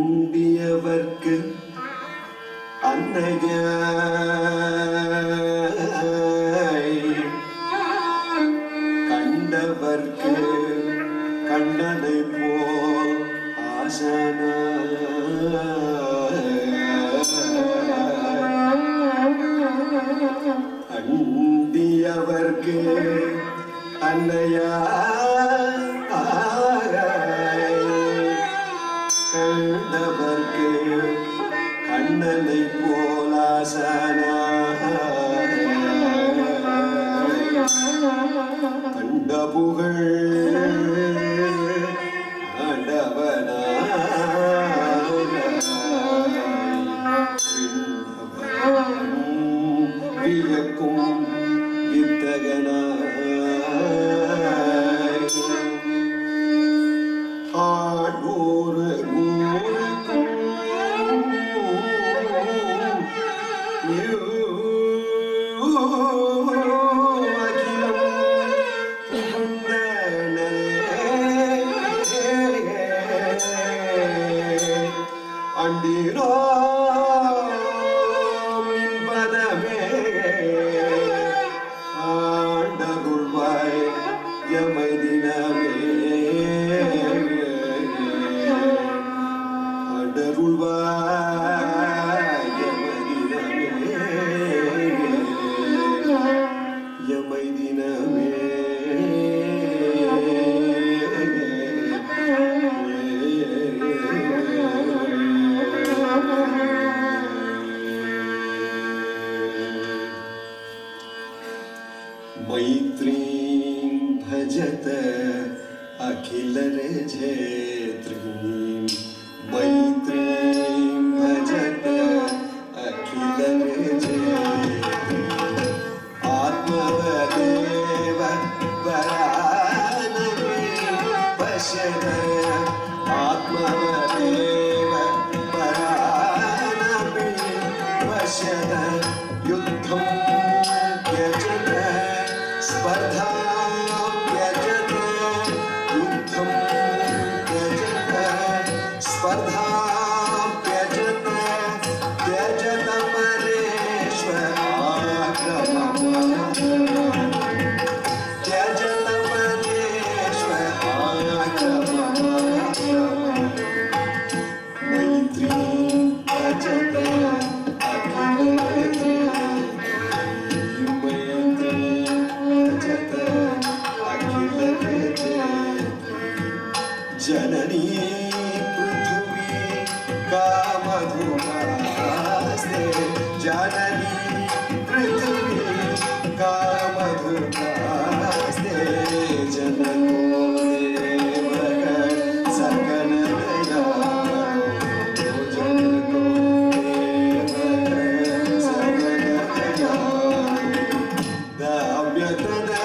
அண்டியவர்க்கு அன்னையாய் கண்டவர்க்கு கண்ணனை போல் ஆசனாய் அண்டியவர்க்கு அன்னையாய் கண்டவர்க்கு கண்ணனை போலாசனாய் கண்ட புகழ் வியக்கும் வித்தகனாய் ஆடூர் मैत्रीं भजत अखिल रेजेत्रीं मैत्रीं भजत अखिल रेजेत्रीं आत्मवदेव वरानमे पश्यत आत्मवदेव वरानमे पश्यत युद्धं त्यजत स्पर्धा त्यजत युद्धं त्यजत स्पर्धा त्यजत त्यजत मरेश्वर आक्रमणम् त्यजत मरेश्वर आक्रमणम् मैत्रीं भजत जननी पृथ्वी कामधुकास्ते जननी पृथ्वी कामधुकास्ते जनको देवः सकल दयालो जनको देवः सकल दयालो दाव्यतना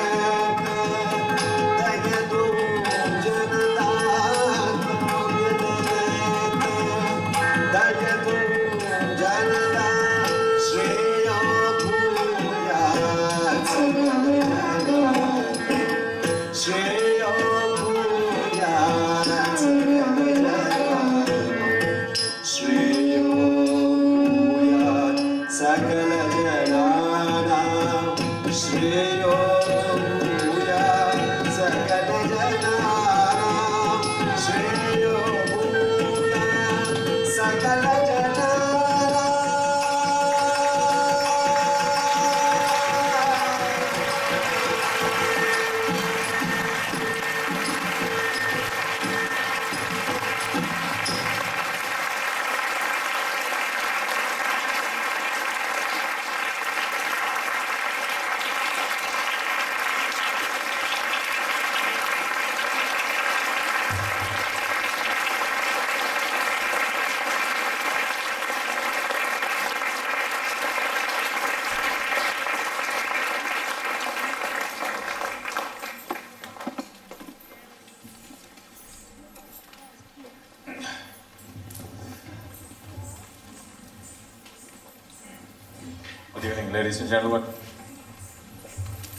evening, ladies and gentlemen.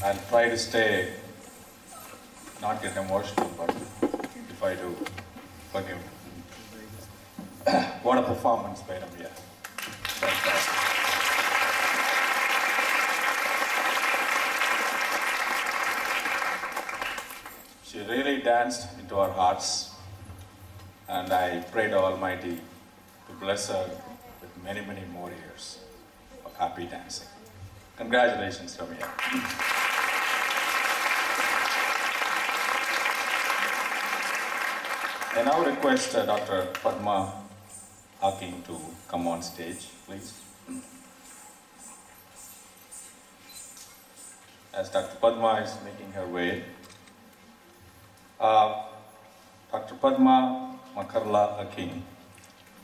I'll try to stay, not get emotional, but if I do, forgive me. What a performance by Ramya. Fantastic. She really danced into our hearts, and I pray the Almighty to bless her with many, many more years of happy dancing. Congratulations, Ramya. I now request Dr. Padma Hakim to come on stage, please. As Dr. Padma is making her way, Dr. Padma Makarla Hakim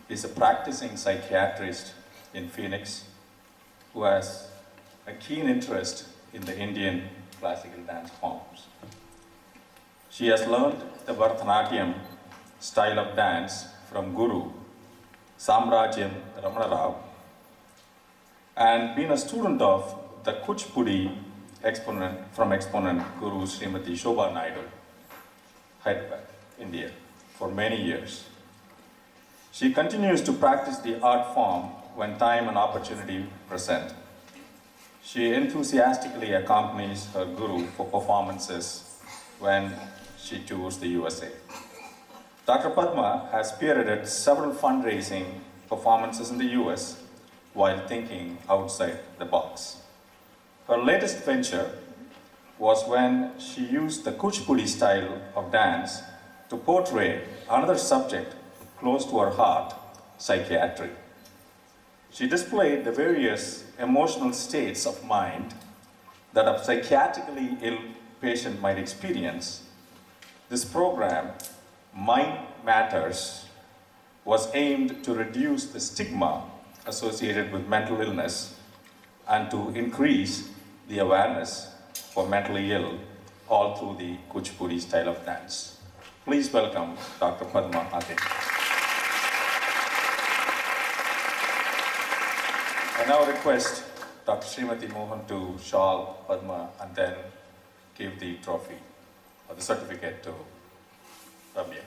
is a practicing psychiatrist in Phoenix who has a keen interest in the Indian classical dance forms. She has learned the Bharatanatyam style of dance from Guru Samrajyam Ramana Rao and been a student of the Kuchipudi exponent Guru Srimati Shobha Naidu, Hyderabad, India, for many years. She continues to practice the art form when time and opportunity present. She enthusiastically accompanies her guru for performances when she tours the USA. Dr. Padma has spearheaded several fundraising performances in the US while thinking outside the box. Her latest venture was when she used the Kuchipudi style of dance to portray another subject close to her heart, psychiatry. She displayed the various emotional states of mind that a psychiatrically ill patient might experience. This program, Mind Matters, was aimed to reduce the stigma associated with mental illness and to increase the awareness for mentally ill all through the Kuchipudi style of dance. Please welcome Dr. Padma Hakim. I now request Dr. Srimati Mohan to shawl Padma and then give the trophy or the certificate to Ramya.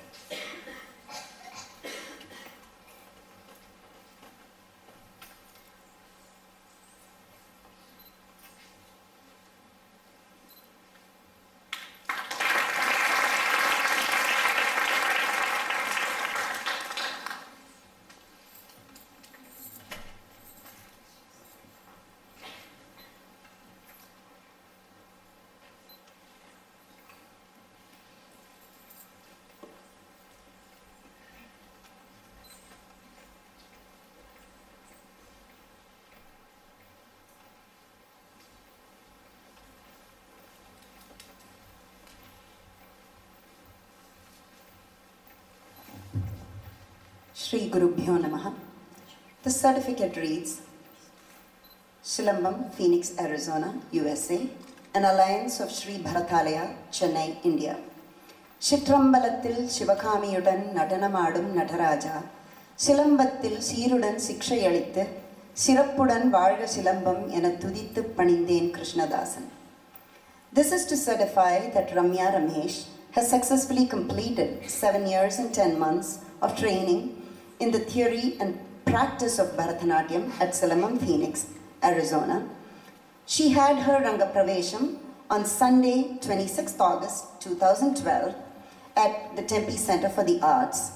Shri Gurubhyo Namaha. The certificate reads, Shilambam, Phoenix, Arizona, USA, an alliance of Sri Bharathalaya, Chennai, India. Chitrambalattil Shivakamiyudan Natanamadum Nataraja, Shilambattil Siirudan Sikshayalittu, Sirappudan Varga Shilambam Ena Tudittu Panindhen Krishnadasan. This is to certify that Ramya Ramesh has successfully completed 7 years and 10 months of training in the theory and practice of Bharatanatyam at Silamam, Phoenix, Arizona. She had her Ranga Pravesham on Sunday, 26th August 2012 at the Tempe Center for the Arts.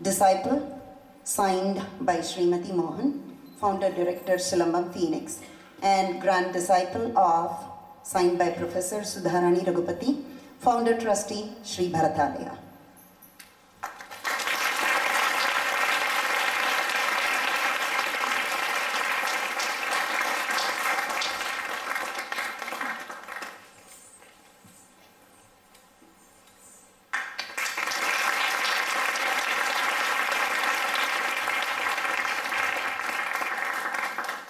Disciple, signed by Srimati Mohan, founder-director Silambam Phoenix, and grand disciple of, signed by Professor Sudharani Raghupati, founder-trustee Sri Bharathalaya.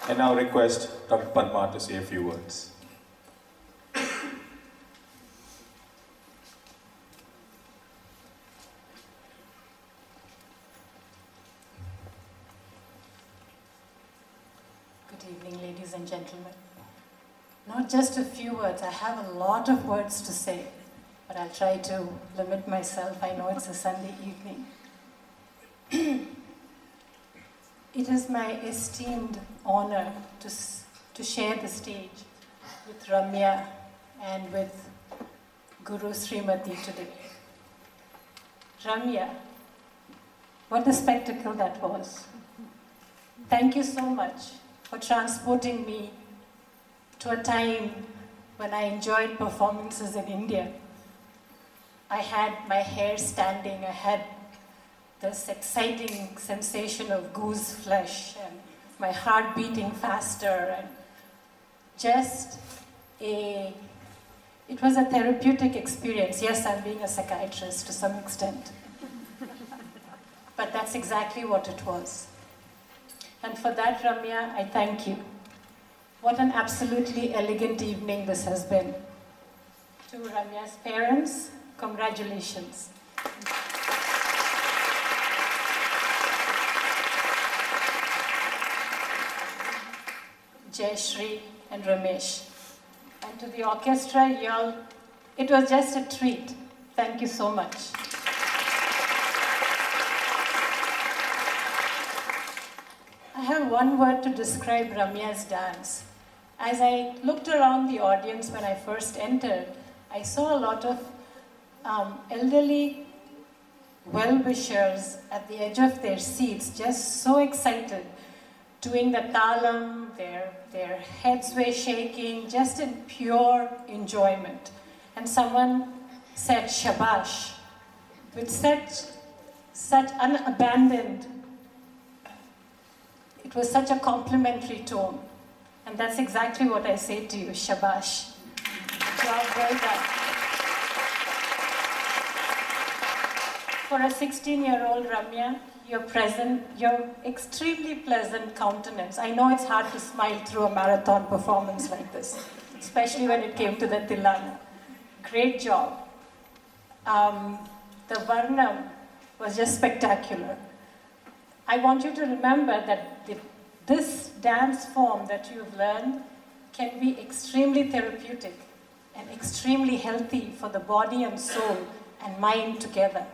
I now request Dr. Padma to say a few words. Good evening, ladies ladies and gentlemen. Not just a few words, I have a lot of words to say, but I'll try to limit myself. I know it's a Sunday evening. It is my esteemed honor to share the stage with Ramya and with Guru Srimati today. Ramya, what a spectacle that was. Thank you so much for transporting me to a time when I enjoyed performances in India. I had my hair standing, I had this exciting sensation of goose flesh and my heart beating faster, and it was a therapeutic experience. Yes, I'm being a psychiatrist to some extent. But that's exactly what it was. And for that, Ramya, I thank you. What an absolutely elegant evening this has been. To Ramya's parents, congratulations. Jayashri and Ramesh. And to the orchestra, y'all, it was just a treat. Thank you so much. I have one word to describe Ramya's dance. As I looked around the audience when I first entered, I saw a lot of elderly well-wishers at the edge of their seats, just so excited, doing the talam, their heads were shaking, just in pure enjoyment. And someone said, shabash, with such unabandoned, it was such a complimentary tone. And that's exactly what I say to you, shabash. Job well done. For a 16-year-old Ramya, your extremely pleasant countenance. I know it's hard to smile through a marathon performance like this, especially when it came to the Thillana. Great job. The Varnam was just spectacular. I want you to remember that this dance form that you've learned can be extremely therapeutic and extremely healthy for the body and soul and mind together.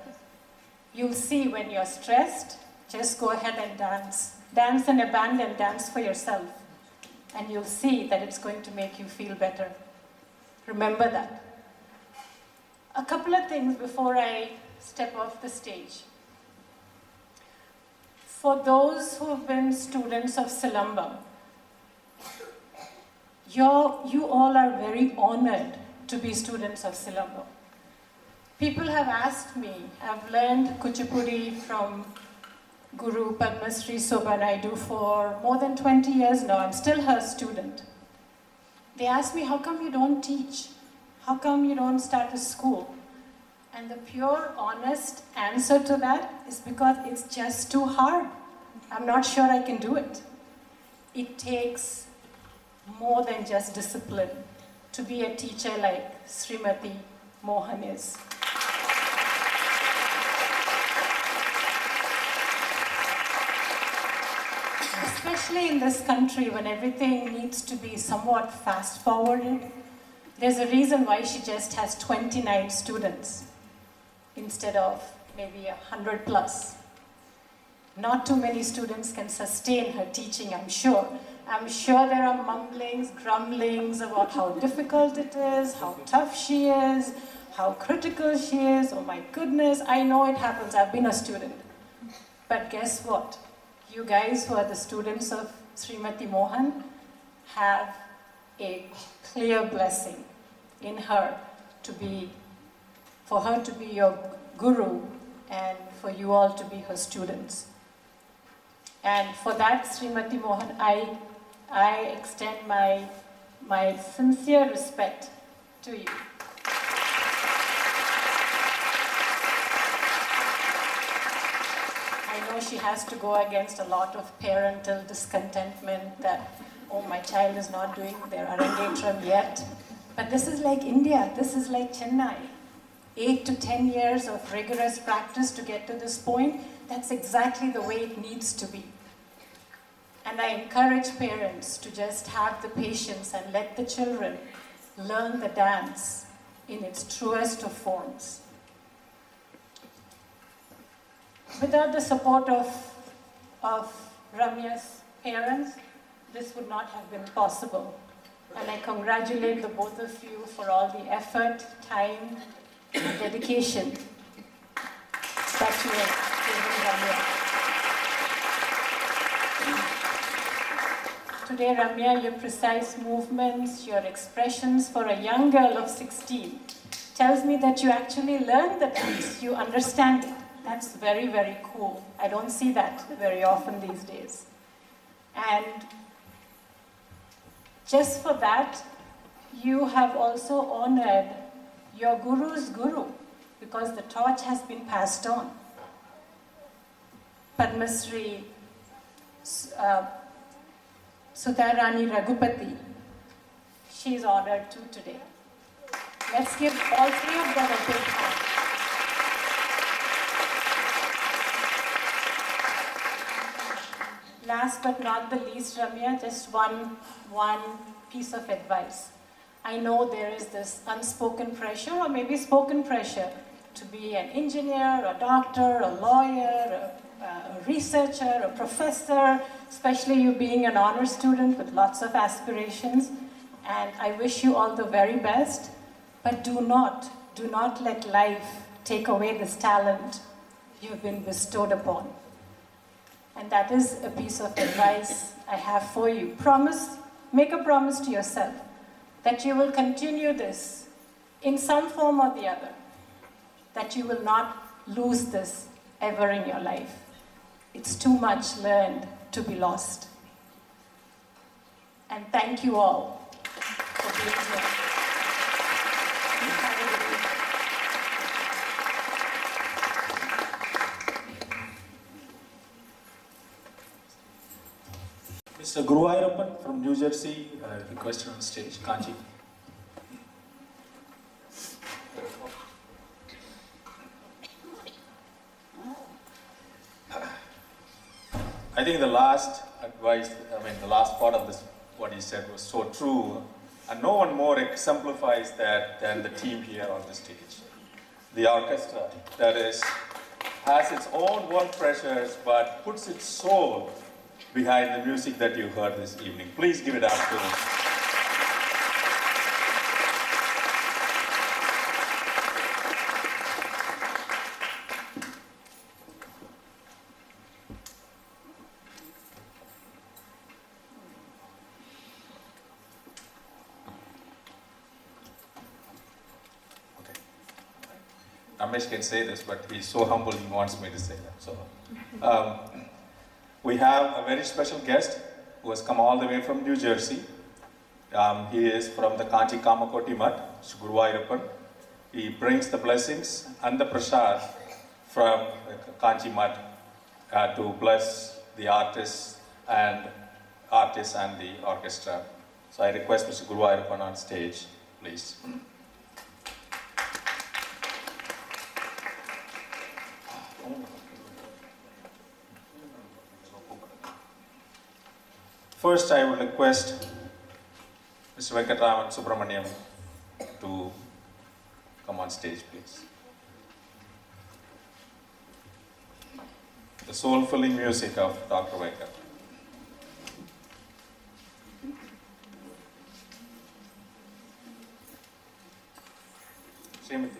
You'll see when you're stressed, just go ahead and dance. Dance and abandon, dance for yourself. And you'll see that it's going to make you feel better. Remember that. A couple of things before I step off the stage. For those who have been students of Silambam, you all are very honored to be students of Silambam. People have asked me, I've learned Kuchipudi from Guru Padma Shri Sobanaidu for more than 20 years now. I'm still her student. They ask me, how come you don't teach? How come you don't start a school? And the pure, honest answer to that is because it's just too hard. I'm not sure I can do it. It takes more than just discipline to be a teacher like Srimati Mohan is. Especially in this country when everything needs to be somewhat fast-forwarded, there's a reason why she just has 29 students instead of maybe 100 plus. Not too many students can sustain her teaching, I'm sure. I'm sure there are mumblings, grumblings about how difficult it is, how tough she is, how critical she is. Oh my goodness, I know it happens. I've been a student. But guess what? You guys who are the students of Srimati Mohan have a clear blessing in her for her to be your guru and for you all to be her students. And for that, Srimati Mohan, I extend my sincere respect to you. I know she has to go against a lot of parental discontentment that, oh, my child is not doing their Arangetram yet. But this is like India, this is like Chennai. 8 to 10 years of rigorous practice to get to this point, that's exactly the way it needs to be. And I encourage parents to just have the patience and let the children learn the dance in its truest of forms. Without the support of Ramya's parents, this would not have been possible. And I congratulate the both of you for all the effort, time, and dedication that you have given Ramya. Today, Ramya, your precise movements, your expressions for a young girl of 16 tells me that you actually learned the dance, you understand it. That's very, very cool. I don't see that very often these days. And just for that, you have also honored your guru's guru, because the torch has been passed on. Padma Shri Sudharani Raghupati, she is honored too today. Let's give all three of them a big hand. Last but not the least, Ramya, just one piece of advice. I know there is this unspoken pressure, or maybe spoken pressure, to be an engineer, a doctor, a lawyer, a researcher, a professor, especially you being an honor student with lots of aspirations. And I wish you all the very best, but do not let life take away this talent you've been bestowed upon. And that is a piece of advice I have for you. Make a promise to yourself that you will continue this in some form or the other, that you will not lose this ever in your life. It's too much learned to be lost. And thank you all for being here. Mr. Guruvayurappan from New Jersey, requested on stage. Kanchi. I think the last advice, the last part of this, what he said was so true, and no one more exemplifies that than the team here on the stage. The orchestra, that is, has its own work pressures, but puts its soul behind the music that you heard this evening. Please give it up to them. Ramesh can say this, but he's so humble, he wants me to say that. So, we have a very special guest who has come all the way from New Jersey. He is from the Kanchi Kamakoti Mutt, Guruvayurappan. He brings the blessings and the prasad from Kanchi Mutt to bless the artists and the orchestra. So I request Mr. Guruvayurappan on stage, please. First, I would request Mr. Venkateswara Subramaniam to come on stage, please. The soul-filling music of Dr. Venkat. Same with you.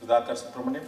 Sudhakar Subramaniam.